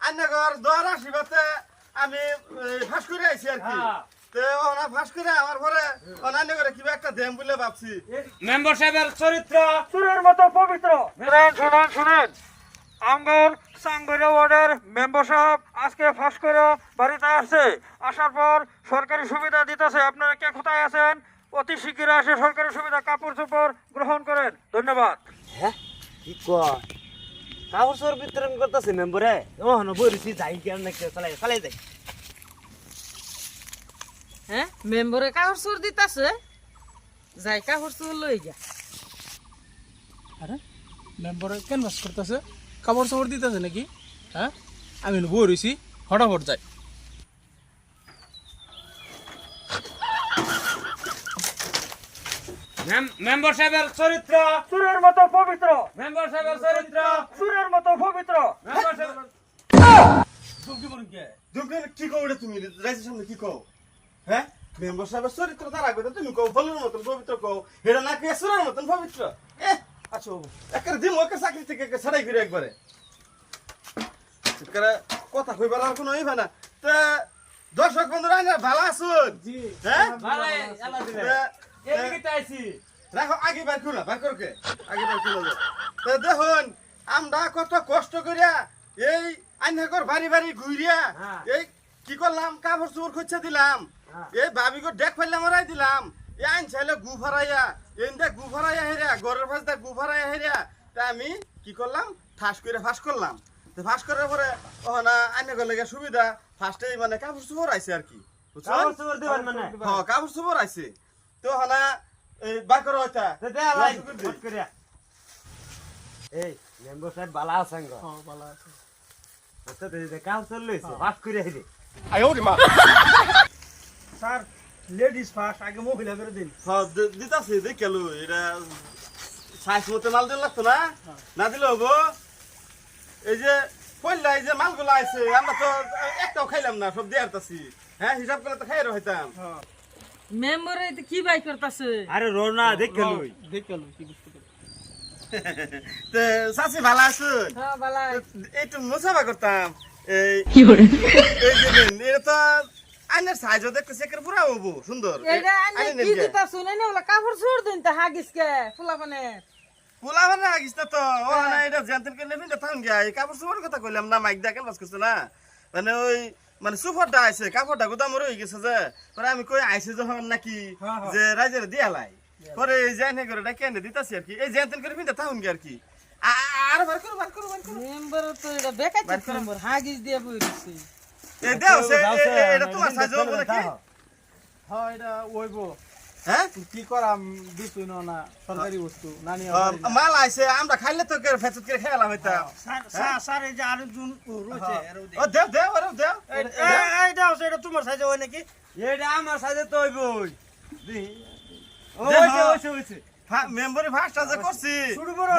আন্নাগর দোয়ার আশীর্বাদে আমি ফাঁস করে আইছি আর কি তো ওনা ফাঁস করে আমার পরে অনান্য করে কিবা একটা দেম বলে ভাবছি মেম্বার সাহেবের চরিত্র চুরের মতো পবিত্র। শুনেন আমগর সাংগরে ওয়ার্ডের মেম্বার সাহেব আজকে ফাঁস করে বাড়িতে আসছে। আসার পর সরকারি সুবিধা দিতেছে। আপনারা কে কোথায় আছেন? অতি শীঘ্রই আসে সরকারি সুবিধা কাপড় চোপড় গ্রহণ করেন। ধন্যবাদ। হ্যাঁ কি কয় কাগজ বিতরণ করতেছে মেম্বারে ওখানে বইছি যাই কি না চালাই যাই। হ্যাঁ মেম্বরে কাগজ চোর দিতাছে যাই কাগজ চোর লই যা। আরে মেম্বারে ক্যানভাস করতেছে, কাপড় চাপড় দিতেছে নাকি? হ্যাঁ আমি বই রয়েছি, হঠাৎ যাই। মেম্বার সাহেবের চরিত্র চুরের মতো পবিত্র। মেম্বার সাহেবের চরিত্র চুরের মতো পবিত্র। মেম্বার সাহেবের দুঃখে কি কও রে তুমি রাইসের সামনে কি কও? হ্যাঁ মেম্বার সাহেবের চরিত্র তার আগে তুমি কও ফলের মতন পবিত্র কও, এটা না কে সুরের মতন পবিত্র। আচ্ছা একের দিন ওকে চাকরি থেকে ছাড়াই ফিরে একবারে কথা কইবার আর কোনো ইভা না। তা দর্শক বন্ধুরা ভালো আছুন? হ্যাঁ ভালাই আল্লাহ দিলে এদিকে তাইছি রাখো আগে বার করো কে আগে বার করো। দেখুন আমরা কত কষ্ট করিয়া এই আইনাকর বাড়ি বাড়ি ঘুরিয়া এই কি করলাম কাপড় চোর খুঁজছে দিলাম, এই ভাবিকে দেখ ফেললাম ওরাই দিলাম, এই আইন চাইলে গু ফারাইয়া এনদা গু ফারাইয়া হেরিয়া গরের ফাঁস দা গু ফারাইয়া হেরিয়া তা আমি কি করলাম ঠাস করে ফাঁস করলাম। তো ফাঁস করার পরে না আইনাকর লেগে সুবিধা ফার্স্টেই মানে কাপড় চোর আইছে আর কি বুঝছেন? হ্যাঁ কাপড় চোর আইছে তো হনা এই বাকর হইতা এই মেম্বার সাহেব বালা আছেন গো? হ্যাঁ ভালো আছে। আচ্ছা কাম চলছে বাস করে আইলে স্যার লেডিস ফার্স্ট, আগে মহিলা করে দিন। হ্যাঁ দিতাছি দেখালো এটা সাইজ মতো মাল দিন লাগতো না, না দিলে হবো। এই যে পয়লা এই যে মালগুলো আছে আমরা তো একটাও খাইলাম না, সব দিয়ে আসতেছি। হ্যাঁ হিসাব করে তো খাই হইতাম। মেম্বরে কি বাই করতাছে? আরে রোনা দেখে লই দেখে লো কি বুঝতে পারি। তো চাচি ভালো আছেন? হ্যাঁ বালাই একটু মোছাবা করতাম এই এই যে নেন, এটা তো আইনের সাইজও দেখতে চেকের পুরা হবো সুন্দর। এটা আনে কি দিতাছ না না ওলা কাপড় চোর দিন তা হাগিস কে ফুলাপানে পোলা মানে আগিস না তো ও না এটা জানতেন কে নেবেন থাম গিয়া এই কাপড় চোপড় কথা কইলাম না মাইক দেখেন বাস করছে না মানে ওই মানে সুপারটা আইছে কাপড়টা গুদাম রয়ে গেছে যে পরে আমি কই আইছে যখন নাকি যে রাইজের দিয়ালাই পরে জানে করে ডাকে এনে দিতাছি আর কি এই জানতেন করে ফিনতে থাম গিয়া আর কি আর বার করো মেম্বার তো এটা বেকাইছে মেম্বার হাগিস দিয়ে বইছে। এই দাও সে এটা তোমার সাইজ হবে নাকি? হ্যাঁ এটা ওইবো। হ্যাঁ কি করাম দিছুই না সরকারি বস্তু নানি মাল আইছে আমরা খাইলে তো ফেচত করে খেয়ালাম হইতাম। স্যার এই যে আরেকজন রয়েছে ও দেও আরে দেও এইটা হচ্ছে এটা তোমার সাইজে হয় নাকি? এটা আমার সাথে তো হইবই ওইছে মেম্বারে ফার্স্ট আছে করছি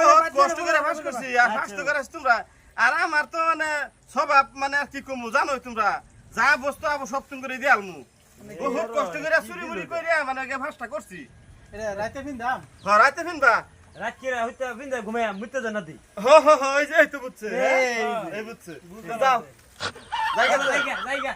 বহুত কষ্ট করে ফার্স্ট করছি আর ফার্স্ট করে তোমরা আর আমার তো মানে স্বভাব মানে আর কি কমু জানো তোমরা যা বস্তু আবো সব তুমি করে দিয়ালমু বহুত কষ্ট করে চুরি মুড়ি করে মানে ফার্স্টটা করছি। এটা রাতে ফিন্দাম। হ্যাঁ রাতে ফিনবা রাতকে হইতে বিন্দা ঘুমাই মুতে জানা দি এই যে এই তো বুঝছে এই বুঝছে যাও জায়গা জায়গা